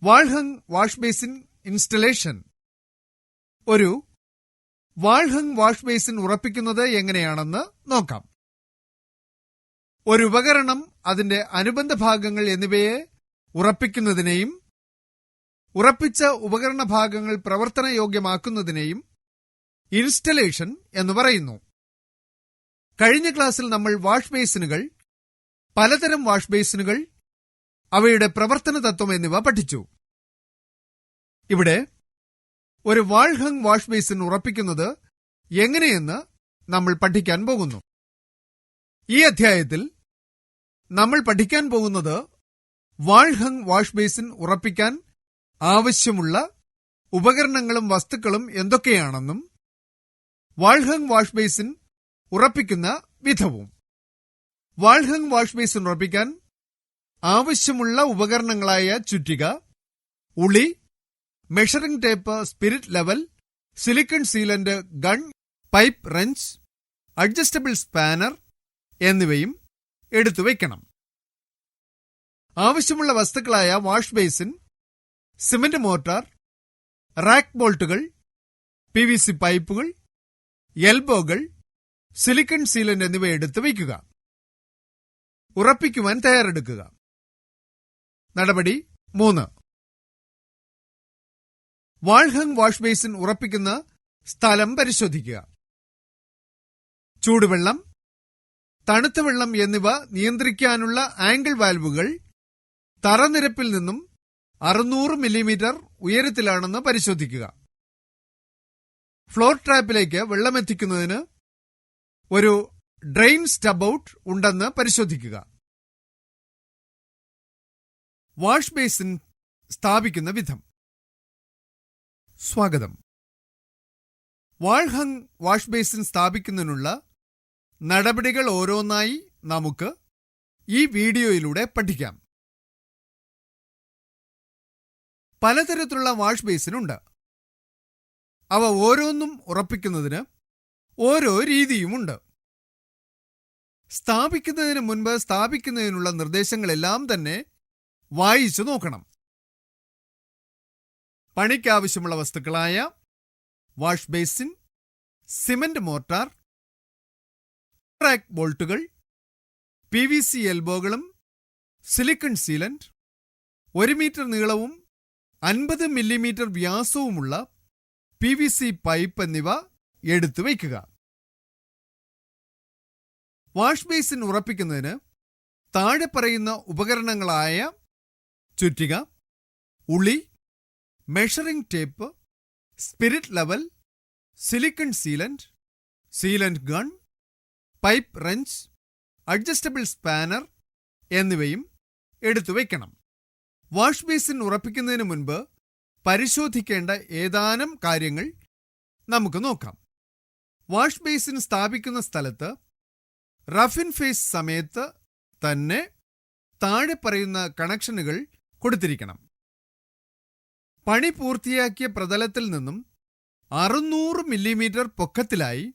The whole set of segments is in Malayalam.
വാൾഹങ് വാഷ് ബേസിൻ ഇൻസ്റ്റലേഷൻ. ഒരു വാൾഹങ് വാഷ് ബേസിൻ ഉറപ്പിക്കുന്നത് എങ്ങനെയാണെന്ന് നോക്കാം. ഒരു ഉപകരണം, അതിന്റെ അനുബന്ധ ഭാഗങ്ങൾ എന്നിവയെ ഉറപ്പിക്കുന്നതിനെയും ഉറപ്പിച്ച ഉപകരണ ഭാഗങ്ങൾ പ്രവർത്തനയോഗ്യമാക്കുന്നതിനെയും ഇൻസ്റ്റലേഷൻ എന്ന് പറയുന്നു. കഴിഞ്ഞ ക്ലാസ്സിൽ നമ്മൾ വാഷ് ബേസിനുകൾ, പലതരം വാഷ് ബേസിനുകൾ, അവയുടെ പ്രവർത്തന തത്വം എന്നിവ പഠിച്ചു. ഇവിടെ ഒരു വാൾഹങ് വാഷ് ബേസിൻ ഉറപ്പിക്കുന്നത് എങ്ങനെയെന്ന് നമ്മൾ പഠിക്കാൻ പോകുന്നു. ഈ അധ്യായത്തിൽ നമ്മൾ പഠിക്കാൻ പോകുന്നത് വാൾഹങ് വാഷ് ബേസിൻ ഉറപ്പിക്കാൻ ആവശ്യമുള്ള ഉപകരണങ്ങളും വസ്തുക്കളും എന്തൊക്കെയാണെന്നും വാൾഹങ് വാഷ് ബേസിൻ ഉറപ്പിക്കുന്ന വിധവും. വാൾഹങ് വാഷ് ബേസിൻ ഉറപ്പിക്കാൻ ആവശ്യമുള്ള ഉപകരണങ്ങളായ ചുറ്റിക, ഉളി, measuring tape, spirit level, silicone sealant, gun, pipe wrench, adjustable spanner എന്നിവയും എടുത്തുവയ്ക്കണം. ആവശ്യമുള്ള വസ്തുക്കളായ wash basin, cement mortar, rack ബോൾട്ടുകൾ, PVC പൈപ്പുകൾ, എൽബോകൾ, സിലിക്കൺ സീലന്റ് എന്നിവ എടുത്തു വയ്ക്കുക. ഉറപ്പിക്കുവാൻ തയ്യാറെടുക്കുക. നടപടി 3. വാൾഹങ് വാഷ് ബേസിൻ ഉറപ്പിക്കുന്ന സ്ഥലം പരിശോധിക്കുക. ചൂടുവെള്ളം, തണുത്ത വെള്ളം എന്നിവ നിയന്ത്രിക്കാനുള്ള ആംഗിൾ വാൽവുകൾ തറനിരപ്പിൽ നിന്നും 600 മില്ലിമീറ്റർ ഉയരത്തിലാണെന്ന് പരിശോധിക്കുക. ഫ്ലോർ ട്രാപ്പിലേക്ക് വെള്ളമെത്തിക്കുന്നതിന് ഒരു ഡ്രെയിൻ സ്റ്റബൌട്ട് ഉണ്ടെന്ന് പരിശോധിക്കുക. വാഷ് ബേസിൻ സ്ഥാപിക്കുന്ന വിധം. സ്വാഗതം. വാൾഹങ് വാഷ് ബേസിൻ സ്ഥാപിക്കുന്നതിനുള്ള നടപടികൾ ഓരോന്നായി നമുക്ക് ഈ വീഡിയോയിലൂടെ പഠിക്കാം. പലതരത്തിലുള്ള വാഷ് ബേസിനുണ്ട്. അവ ഓരോന്നും ഉറപ്പിക്കുന്നതിന് ഓരോ രീതിയുമുണ്ട്. സ്ഥാപിക്കുന്നതിന് മുൻപ് സ്ഥാപിക്കുന്നതിനുള്ള നിർദ്ദേശങ്ങളെല്ലാം തന്നെ വായിച്ചു നോക്കണം. പണിക്കാവശ്യമുള്ള വസ്തുക്കളായ wash basin, cement mortar, rack ബോൾട്ടുകൾ, PVC എൽബോകളും, സിലിക്കൺ സീലന്റ്, 1 മീറ്റർ നീളവും 50 മില്ലിമീറ്റർ വ്യാസവുമുള്ള PVC പൈപ്പ് എന്നിവ എടുത്തു വയ്ക്കുക. വാഷ് ബേസിൻ ഉറപ്പിക്കുന്നതിന് താഴെ പറയുന്ന ഉപകരണങ്ങളായ ചുറ്റിക, ഉളി, measuring tape, spirit level, silicone sealant, sealant gun, pipe wrench, adjustable spanner എന്നിവയും എടുത്തു വയ്ക്കണം. വാഷ് ബേസിൻ ഉറപ്പിക്കുന്നതിന് മുൻപ് പരിശോധിക്കേണ്ട ഏതാനും കാര്യങ്ങൾ നമുക്ക് നോക്കാം. വാഷ് ബേസിൻ സ്ഥാപിക്കുന്ന സ്ഥലത്ത് റഫ് ഇൻ ഫേസ് സമയത്ത് തന്നെ താഴെ പറയുന്ന കണക്ഷനുകൾ കൊടുത്തിരിക്കണം. പണി പൂർത്തിയാക്കിയ പ്രതലത്തിൽ നിന്നും 600 മില്ലിമീറ്റർ പൊക്കത്തിലായി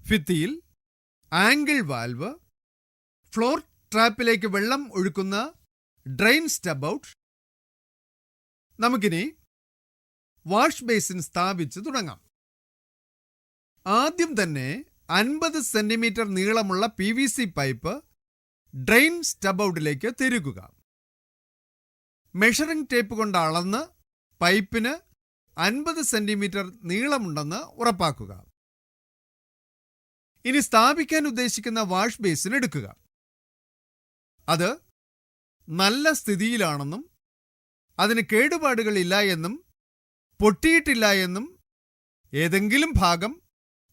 ഭിത്തിയിൽ ആംഗിൾ വാൽവ്, ഫ്ലോർ ട്രാപ്പിലേക്ക് വെള്ളം ഒഴുക്കുന്ന ഡ്രെയിൻ സ്റ്റബൌട്ട്. നമുക്കിനി വാഷ് ബേസിൻ സ്ഥാപിച്ചു തുടങ്ങാം. ആദ്യം തന്നെ 50 സെന്റിമീറ്റർ നീളമുള്ള PVC പൈപ്പ് ഡ്രെയിൻ സ്റ്റബൌട്ടിലേക്ക് തിരുകുക. മെഷറിംഗ് ടേപ്പ് കൊണ്ട് അളന്ന് പൈപ്പിന് 50 സെന്റിമീറ്റർ നീളമുണ്ടെന്ന് ഉറപ്പാക്കുക. ഇനി സ്ഥാപിക്കാൻ ഉദ്ദേശിക്കുന്ന വാഷ് ബേസിൻ എടുക്കുക. അത് നല്ല സ്ഥിതിയിലാണെന്നും അതിന് കേടുപാടുകളില്ല എന്നും പൊട്ടിയിട്ടില്ല എന്നും ഏതെങ്കിലും ഭാഗം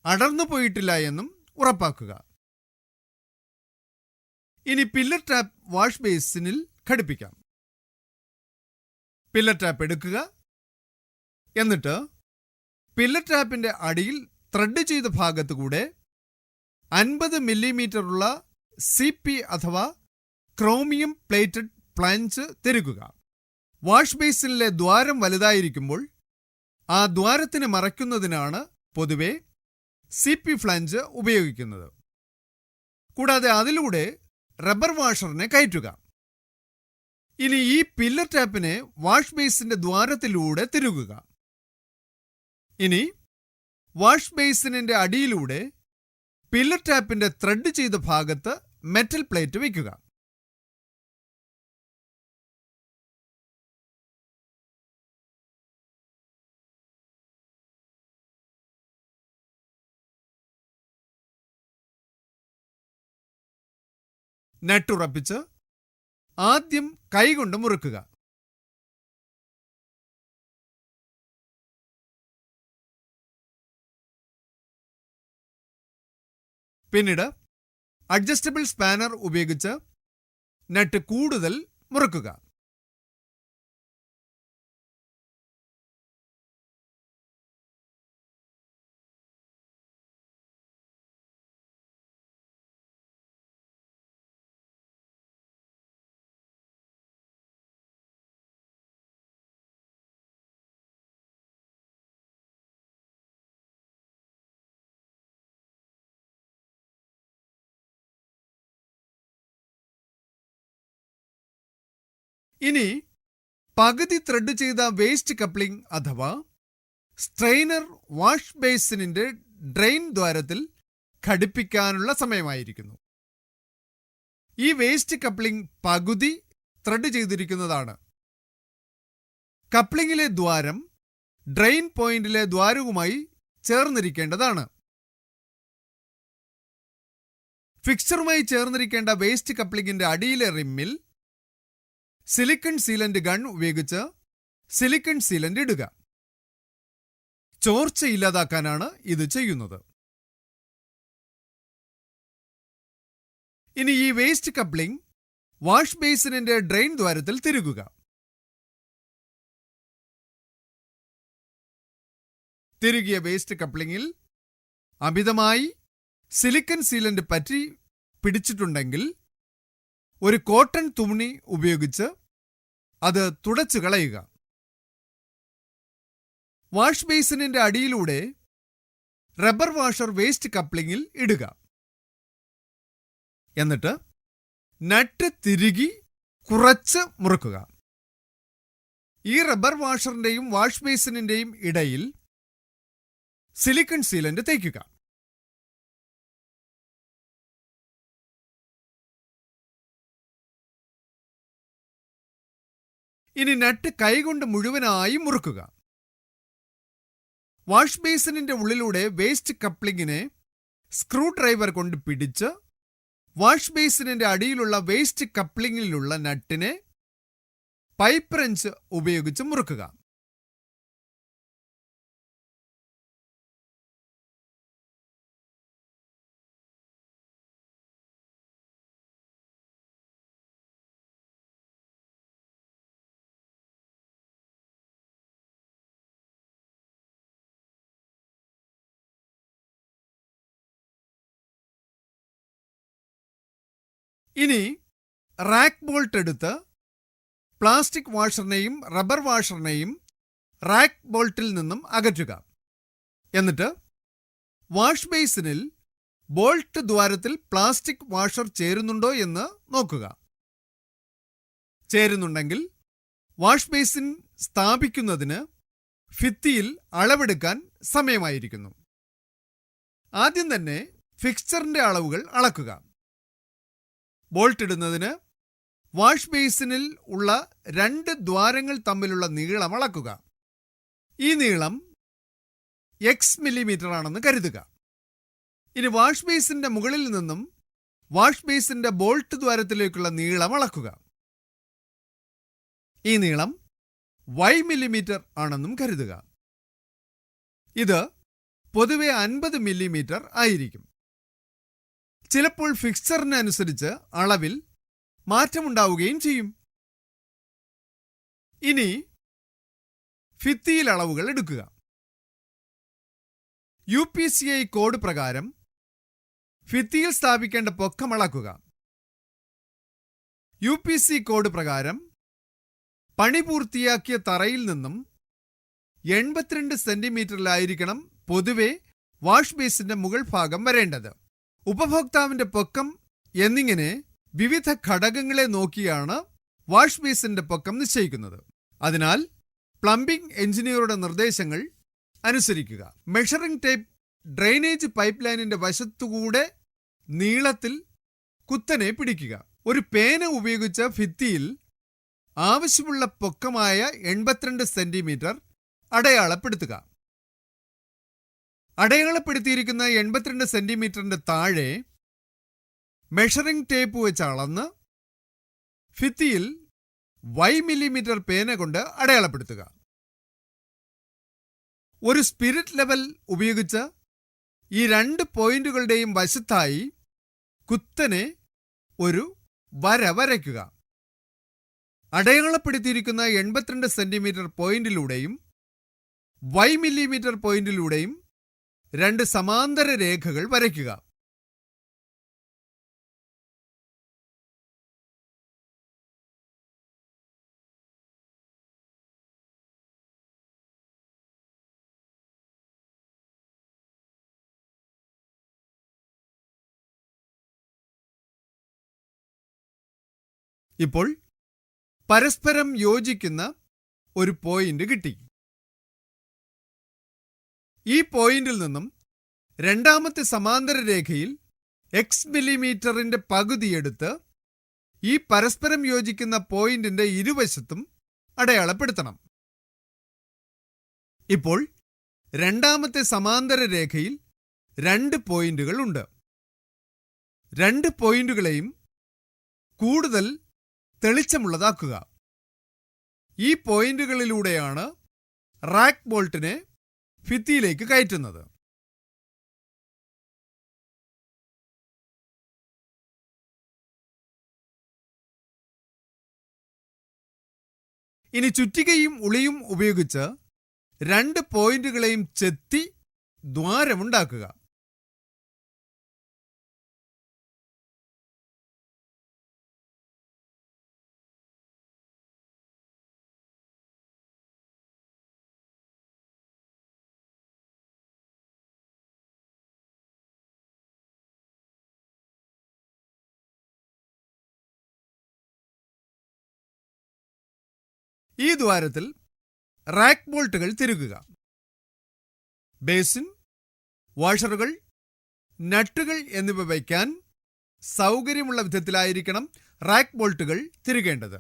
അടർന്നു പോയിട്ടില്ല എന്നും ഉറപ്പാക്കുക. ഇനി പില്ലർ ടാപ്പ് വാഷ് ബേസിനിൽ ഘടിപ്പിക്കാം. പില്ലർ ടാപ്പ് എടുക്കുക. എന്നിട്ട് പില്ലർ ടാപ്പിന്റെ അടിയിൽ ത്രെഡ് ചെയ്ത ഭാഗത്തുകൂടെ 50 മില്ലിമീറ്ററുള്ള CP അഥവാ ക്രോമിയം പ്ലേറ്റഡ് ഫ്ലാഞ്ച് തിരുകുക. വാഷ് ബേസിനിലെ ദ്വാരം വലുതായിരിക്കുമ്പോൾ ആ ദ്വാരത്തിന് മറയ്ക്കുന്നതിനാണ് പൊതുവെ CP ഫ്ലാഞ്ച് ഉപയോഗിക്കുന്നത്. കൂടാതെ അതിലൂടെ റബ്ബർ വാഷറിനെ കയറ്റുക. ഇനി ഈ പില്ലർ ടാപ്പിനെ വാഷ് ബേസിന്റെ ദ്വാരത്തിലൂടെ തിരുകുക. ഇനി വാഷ് ബേസിനിന്റെ അടിയിലൂടെ പില്ലർ ടാപ്പിന്റെ ത്രെഡ് ചെയ്ത ഭാഗത്ത് മെറ്റൽ പ്ലേറ്റ് വയ്ക്കുക. നട്ടുറപ്പിച്ച് ആദ്യം കൈകൊണ്ട് മുറുക്കുക. പിന്നീട് അഡ്ജസ്റ്റബിൾ സ്പാനർ ഉപയോഗിച്ച് നട്ട് കൂടുതൽ മുറുക്കുക. ഇനി പകുതി ത്രെഡ് ചെയ്ത വേസ്റ്റ് കപ്ലിംഗ് അഥവാ സ്ട്രെയിനർ വാഷ് ബേസിനിന്റെ ഡ്രെയിൻ ദ്വാരത്തിൽ ഘടിപ്പിക്കാനുള്ള സമയമായിരിക്കുന്നു. ഈ വേസ്റ്റ് കപ്ലിംഗ് പകുതി ത്രെഡ് ചെയ്തിരിക്കുന്നതാണ്. കപ്ലിംഗിലെ ദ്വാരം ഡ്രെയിൻ പോയിന്റിലെ ദ്വാരവുമായി ചേർന്നിരിക്കേണ്ടതാണ്. ഫിക്സ്ചറുമായി ചേർന്നിരിക്കേണ്ട വേസ്റ്റ് കപ്ലിംഗിന്റെ അടിയിലെ റിമ്മിൽ സിലിക്കൺ സീലന്റ് ഗൺ ഉപയോഗിച്ച് സിലിക്കൺ സീലന്റ് ഇടുക. ചോർച്ച ഇല്ലാതാക്കാനാണ് ഇത് ചെയ്യുന്നത്. ഇനി ഈ വേസ്റ്റ് കപ്ലിംഗ് വാഷ് ബേസിനിന്റെ ഡ്രെയിൻ ദ്വാരത്തിൽ തിരുകുക. തിരുകിയ വേസ്റ്റ് കപ്ലിംഗിൽ അമിതമായി സിലിക്കൺ സീലന്റ് പറ്റി പിടിച്ചിട്ടുണ്ടെങ്കിൽ ഒരു കോട്ടൺ തുണി ഉപയോഗിച്ച് അത് തുടച്ചു കളയുക. വാഷ് ബേസിനിന്റെ അടിയിലൂടെ റബ്ബർ വാഷർ വേസ്റ്റ് കപ്ലിംഗിൽ ഇടുക. എന്നിട്ട് നട്ട് തിരുകി കുറച്ച് മുറുക്കുക. ഈ റബ്ബർ വാഷറിന്റെയും വാഷ് ബേസിനിന്റെയും ഇടയിൽ സിലിക്കൺ സീലന്റ് തേക്കുക. ഇനി നട്ട് കൈകൊണ്ട് മുഴുവനായി മുറുക്കുക. വാഷ് ബേസിനിന്റെ ഉള്ളിലൂടെ വേസ്റ്റ് കപ്ലിംഗിനെ സ്ക്രൂ ഡ്രൈവർ കൊണ്ട് പിടിച്ച് വാഷ് ബേസിനിന്റെ അടിയിലുള്ള വേസ്റ്റ് കപ്ലിംഗിലുള്ള നട്ടിനെ പൈപ്പ് റെഞ്ച് ഉപയോഗിച്ച് മുറുക്കുക. ഇനി റാക്ക് ബോൾട്ട് എടുത്ത് പ്ലാസ്റ്റിക് വാഷറിനെയും റബ്ബർ വാഷറിനെയും റാക്ക് ബോൾട്ടിൽ നിന്നും അകറ്റുക. എന്നിട്ട് വാഷ് ബേസിനിൽ ബോൾട്ട് ദ്വാരത്തിൽ പ്ലാസ്റ്റിക് വാഷർ ചേരുന്നുണ്ടോ എന്ന് നോക്കുക. ചേരുന്നുണ്ടെങ്കിൽ വാഷ് ബേസിൻ സ്ഥാപിക്കുന്നതിന് ഭിത്തിയിൽ അളവെടുക്കാൻ സമയമായിരിക്കുന്നു. ആദ്യം തന്നെ ഫിക്സ്ചറിന്റെ അളവുകൾ അളക്കുക. ബോൾട്ട് ഇടുന്നതിന് വാഷ് ബേസിനിൽ ഉള്ള 2 ദ്വാരങ്ങൾ തമ്മിലുള്ള നീളം അളക്കുക. ഈ നീളം X മില്ലിമീറ്റർ ആണെന്ന് കരുതുക. ഇനി വാഷ് ബേസിന്റെ മുകളിൽ നിന്നും വാഷ് ബേസിന്റെ ബോൾട്ട് ദ്വാരത്തിലേക്കുള്ള നീളം അളക്കുക. ഈ നീളം Y മില്ലിമീറ്റർ ആണെന്നും കരുതുക. ഇത് പൊതുവെ 50 മില്ലിമീറ്റർ ആയിരിക്കും. ചിലപ്പോൾ ഫിക്സ്ചറിനനുസരിച്ച് അളവിൽ മാറ്റമുണ്ടാവുകയും ചെയ്യും. ഇനി ഭിത്തിയിൽ അളവുകൾ എടുക്കുക. UPCI കോഡ് പ്രകാരം ഭിത്തിയിൽ സ്ഥാപിക്കേണ്ട പൊക്കം അളക്കുക. UPC കോഡ് പ്രകാരം പണി പൂർത്തിയാക്കിയ തറയിൽ നിന്നും 82 സെന്റിമീറ്ററിലായിരിക്കണം പൊതുവെ വാഷ് ബേസിന്റെ മുകൾ ഭാഗം വരേണ്ടത്. ഉപഭോക്താവിന്റെ പൊക്കം എന്നിങ്ങനെ വിവിധ ഘടകങ്ങളെ നോക്കിയാണ് വാഷ് ബേസിന്റെ പൊക്കം നിശ്ചയിക്കുന്നത്. അതിനാൽ പ്ലംബിംഗ് എഞ്ചിനീയറുടെ നിർദ്ദേശങ്ങൾ അനുസരിക്കുക. മെഷറിംഗ് ടേപ്പ് ഡ്രെയിനേജ് പൈപ്പ് ലൈനിന്റെ വശത്തുകൂടെ നീളത്തിൽ കുത്തനെ പിടിക്കുക. ഒരു പേന ഉപയോഗിച്ച് ഭിത്തിയിൽ ആവശ്യമുള്ള പൊക്കമായ 82 സെന്റിമീറ്റർ അടയാളപ്പെടുത്തുക. അടയാളപ്പെടുത്തിയിരിക്കുന്ന 82 സെന്റിമീറ്ററിന്റെ താഴെ മെഷറിംഗ് ടേപ്പ് വെച്ച് അളന്ന് ഭിത്തിയിൽ Y മില്ലിമീറ്റർ പേന കൊണ്ട് അടയാളപ്പെടുത്തുക. ഒരു സ്പിരിറ്റ് ലെവൽ ഉപയോഗിച്ച് ഈ 2 പോയിന്റുകളുടെയും വശത്തായി കുത്തനെ ഒരു വര വരയ്ക്കുക. അടയാളപ്പെടുത്തിയിരിക്കുന്ന 82 സെന്റിമീറ്റർ പോയിന്റിലൂടെയും Y മില്ലിമീറ്റർ പോയിന്റിലൂടെയും 2 സമാന്തര രേഖകൾ വരയ്ക്കുക. ഇപ്പോൾ പരസ്പരം യോജിക്കുന്ന ഒരു പോയിന്റ് കിട്ടി. ഈ പോയിന്റിൽ നിന്നും രണ്ടാമത്തെ സമാന്തര രേഖയിൽ X മില്ലിമീറ്ററിന്റെ പകുതിയെടുത്ത് ഈ പരസ്പരം യോജിക്കുന്ന പോയിന്റിന്റെ ഇരുവശത്തും അടയാളപ്പെടുത്തണം. ഇപ്പോൾ രണ്ടാമത്തെ സമാന്തര രേഖയിൽ 2 പോയിന്റുകൾ ഉണ്ട്. 2 പോയിന്റുകളെയും കൂടുതൽ തെളിച്ചമുള്ളതാക്കുക. ഈ പോയിന്റുകളിലൂടെയാണ് റാക്ക് ബോൾട്ടിനെ ഭിത്തിയിലേക്ക് കയറ്റുന്നത്. ഇനി ചുറ്റികയും ഉളിയും ഉപയോഗിച്ച് 2 പോയിന്റുകളെയും ചെത്തി ദ്വാരമുണ്ടാക്കുക. ഈ ദ്വാരത്തിൽ റാക്ക് ബോൾട്ടുകൾ തിരുകുക. ബേസിൻ, വാഷറുകൾ, നട്ടുകൾ എന്നിവ വയ്ക്കാൻ സൗകര്യമുള്ള വിധത്തിലായിരിക്കണം റാക്ക് ബോൾട്ടുകൾ തിരുകേണ്ടത്.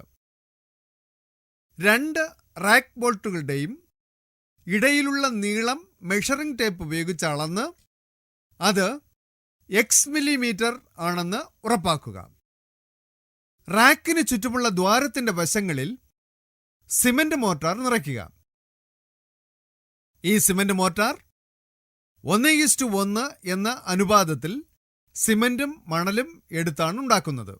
2 റാക്ക് ബോൾട്ടുകളുടെയും ഇടയിലുള്ള നീളം മെഷറിംഗ് ടേപ്പ് ഉപയോഗിച്ച് അളന്ന് അത് X മില്ലിമീറ്റർ ആണെന്ന് ഉറപ്പാക്കുക. റാക്കിന് ചുറ്റുമുള്ള ദ്വാരത്തിന്റെ വശങ്ങളിൽ സിമന്റ് മോർട്ടാർ നിറയ്ക്കുക. ഈ സിമന്റ് മോർട്ടാർ 1:1 എന്ന അനുപാതത്തിൽ സിമന്റും മണലും എടുത്താണ് ഉണ്ടാക്കുന്നത്.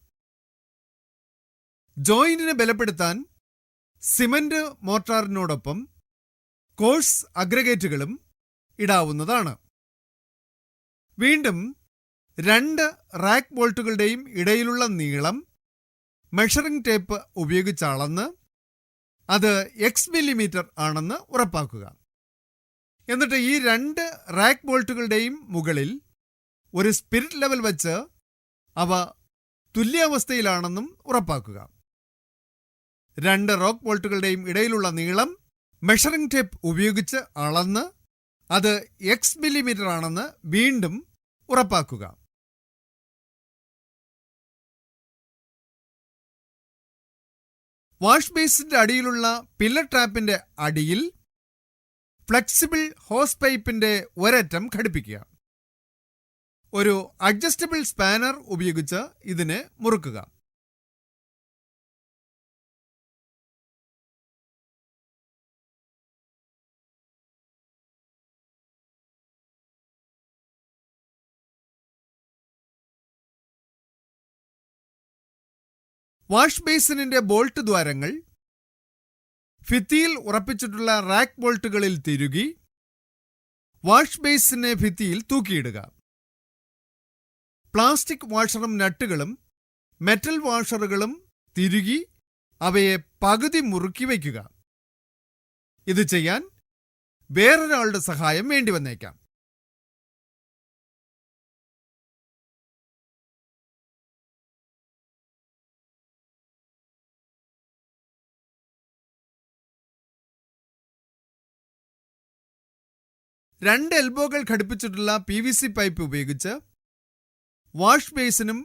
ജോയിന്റിനെ ബലപ്പെടുത്താൻ സിമന്റ് മോർട്ടാറിനോടൊപ്പം കോഴ്സ് അഗ്രഗേറ്റുകളും ഇടാവുന്നതാണ്. വീണ്ടും 2 റാക്ക് ബോൾട്ടുകളുടെയും ഇടയിലുള്ള നീളം മെഷറിംഗ് ടേപ്പ് ഉപയോഗിച്ച് അളന്ന് അത് X മില്ലിമീറ്റർ ആണെന്ന് ഉറപ്പാക്കുക. എന്നിട്ട് ഈ 2 റാക്ക് ബോൾട്ടുകളുടെയും മുകളിൽ ഒരു സ്പിരിറ്റ് ലെവൽ വെച്ച് അവ തുല്യാവസ്ഥയിലാണെന്നും ഉറപ്പാക്കുക. 2 റോക്ക് ബോൾട്ടുകളുടെയും ഇടയിലുള്ള നീളം മെഷറിംഗ് ടേപ്പ് ഉപയോഗിച്ച് അളന്ന് അത് X മില്ലിമീറ്റർ ആണെന്ന് വീണ്ടും ഉറപ്പാക്കുക. വാഷ് ബേസിന്റെ അടിയിലുള്ള പില്ലർ ട്രാപ്പിന്റെ അടിയിൽ ഫ്ലെക്സിബിൾ ഹോസ് പൈപ്പിന്റെ ഒരറ്റം ഘടിപ്പിക്കുക. ഒരു അഡ്ജസ്റ്റബിൾ സ്പാനർ ഉപയോഗിച്ച് ഇതിനെ മുറുക്കുക. വാഷ് ബേസിനിന്റെ ബോൾട്ട് ദ്വാരങ്ങൾ ഭിത്തിയിൽ ഉറപ്പിച്ചിട്ടുള്ള റാക്ക് ബോൾട്ടുകളിൽ തിരുകി വാഷ് ബേസിനെ ഭിത്തിയിൽ തൂക്കിയിടുക. പ്ലാസ്റ്റിക് വാഷറും നട്ടുകളും മെറ്റൽ വാഷറുകളും തിരുകി അവയെ പകുതി മുറുക്കി വയ്ക്കുക. ഇത് ചെയ്യാൻ വേറൊരാളുടെ സഹായം വേണ്ടിവന്നേക്കാം. 2 എൽബോകൾ ഘടിപ്പിച്ചിട്ടുള്ള PVC പൈപ്പ് ഉപയോഗിച്ച് വാഷ് ബേസിനും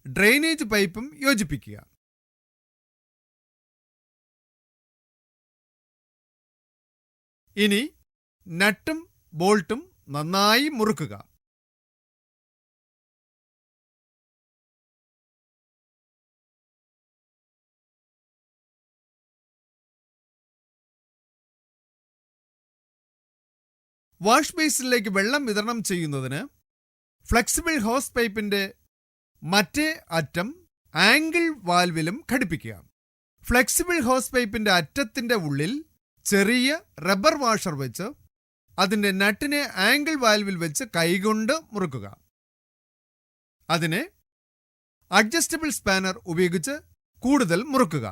ഡ്രെയിനേജ് പൈപ്പും യോജിപ്പിക്കുക. ഇനി നട്ടും ബോൾട്ടും നന്നായി മുറുക്കുക. വാഷ് ബേസിനിലേക്ക് വെള്ളം വിതരണം ചെയ്യുന്നതിന് ഫ്ലെക്സിബിൾ ഹോസ് പൈപ്പിന്റെ മറ്റേ അറ്റം ആംഗിൾ വാൽവിലും ഘടിപ്പിക്കുക. ഫ്ലെക്സിബിൾ ഹോസ് പൈപ്പിന്റെ അറ്റത്തിന്റെ ഉള്ളിൽ ചെറിയ റബ്ബർ വാഷർ വെച്ച് അതിന്റെ നട്ടിനെ ആംഗിൾ വാൽവിൽ വെച്ച് കൈകൊണ്ട് മുറുക്കുക. അതിനെ അഡ്ജസ്റ്റബിൾ സ്പാനർ ഉപയോഗിച്ച് കൂടുതൽ മുറുക്കുക.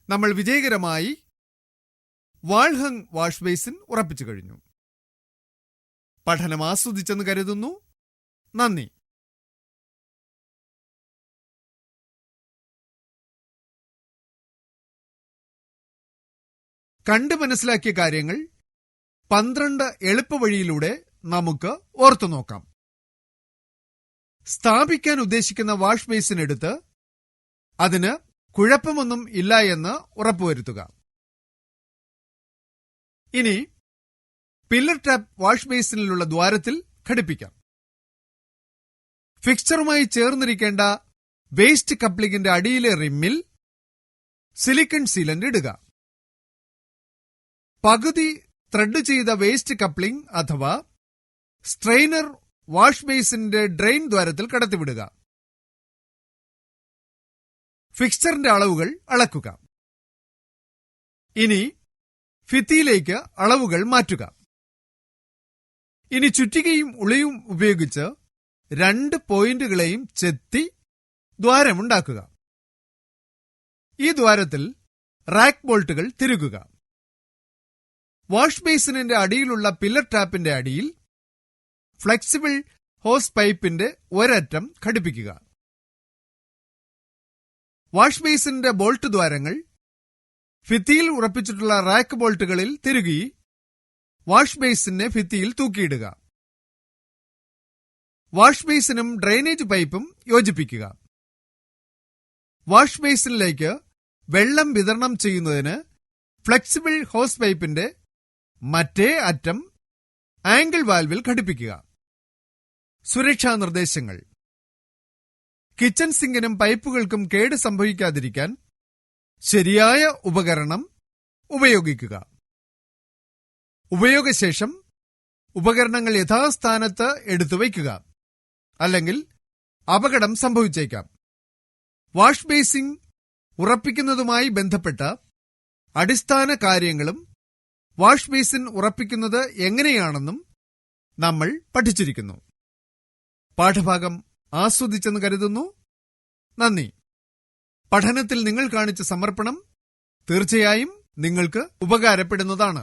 നമ്മൾ വിജയകരമായി വാൾ ഹങ് വാഷ് ബേസിൻ ഉറപ്പിച്ചു കഴിഞ്ഞു. പഠനം ആസ്വദിച്ചെന്ന് കരുതുന്നു. നന്ദി. കണ്ടു മനസ്സിലാക്കിയ കാര്യങ്ങൾ 12 എളുപ്പവഴിയിലൂടെ നമുക്ക് ഓർത്തു നോക്കാം. സ്ഥാപിക്കാൻ ഉദ്ദേശിക്കുന്ന വാഷ് ബേസിൻ എടുത്ത് അതിന് കുഴപ്പമൊന്നും ഇല്ല എന്ന് ഉറപ്പുവരുത്തുക. ഇനി പില്ലർ ടാപ്പ് വാഷ് ബേസിനിലുള്ള ദ്വാരത്തിൽ ഘടിപ്പിക്കാം. ഫിക്സ്ചറുമായി ചേർന്നിരിക്കേണ്ട വേസ്റ്റ് കപ്ലിംഗിന്റെ അടിയിലെ റിമ്മിൽ സിലിക്കൺ സീലന്റ് ഇടുക. പകുതി ത്രെഡ് ചെയ്ത വേസ്റ്റ് കപ്ലിംഗ് അഥവാ സ്ട്രെയിനർ വാഷ് ബേസിന്റെ ഡ്രെയിൻ ദ്വാരത്തിൽ കടത്തിവിടുക. ഫിക്സ്ചറിന്റെ അളവുകൾ അളക്കുക. ഇനി ഭിത്തിയിലേക്ക് അളവുകൾ മാറ്റുക. ഇനി ചുറ്റികയും ഉളിയും ഉപയോഗിച്ച് 2 പോയിന്റുകളെയും ചെത്തി ദ്വാരമുണ്ടാക്കുക. ഈ ദ്വാരത്തിൽ റാക്ക് ബോൾട്ടുകൾ തിരുകുക. വാഷ് ബേസിനിന്റെ അടിയിലുള്ള പില്ലർ ടാപ്പിന്റെ അടിയിൽ ഫ്ലെക്സിബിൾ ഹോസ് പൈപ്പിന്റെ ഒരറ്റം ഘടിപ്പിക്കുക. വാഷ് ബേസിന്റെ ബോൾട്ട് ദ്വാരങ്ങൾ ഭിത്തിയിൽ ഉറപ്പിച്ചിട്ടുള്ള റാക്ക് ബോൾട്ടുകളിൽ തിരുകി വാഷ് ബേസിനെ ഭിത്തിയിൽ തൂക്കിയിടുക. വാഷ് ബേസിനും ഡ്രെയിനേജ് പൈപ്പും യോജിപ്പിക്കുക. വാഷ് ബേസിനിലേക്ക് വെള്ളം വിതരണം ചെയ്യുന്നതിന് ഫ്ലെക്സിബിൾ ഹോസ് പൈപ്പിന്റെ മറ്റേ അറ്റം ആംഗിൾ വാൽവിൽ ഘടിപ്പിക്കുക. സുരക്ഷാ നിർദ്ദേശങ്ങൾ: കിച്ചൺ സിങ്കിനും പൈപ്പുകൾക്കും കേട് സംഭവിക്കാതിരിക്കാൻ ശരിയായ ഉപകരണം ഉപയോഗിക്കുക. ഉപയോഗശേഷം ഉപകരണങ്ങൾ യഥാസ്ഥാനത്ത് എടുത്തുവയ്ക്കുക, അല്ലെങ്കിൽ അപകടം സംഭവിച്ചേക്കാം. വാഷ് ബേസിൻ ഉറപ്പിക്കുന്നതുമായി ബന്ധപ്പെട്ട അടിസ്ഥാന കാര്യങ്ങളും വാഷ് ബേസിൻ ഉറപ്പിക്കുന്നത് എങ്ങനെയാണെന്നും നമ്മൾ പഠിച്ചിരിക്കുന്നു. പാഠഭാഗം ആസ്വദിച്ചെന്ന് കരുതുന്നു. നന്ദി. പഠനത്തിൽ നിങ്ങൾ കാണിച്ച സമർപ്പണം തീർച്ചയായും നിങ്ങൾക്ക് ഉപകാരപ്പെടുന്നതാണ്.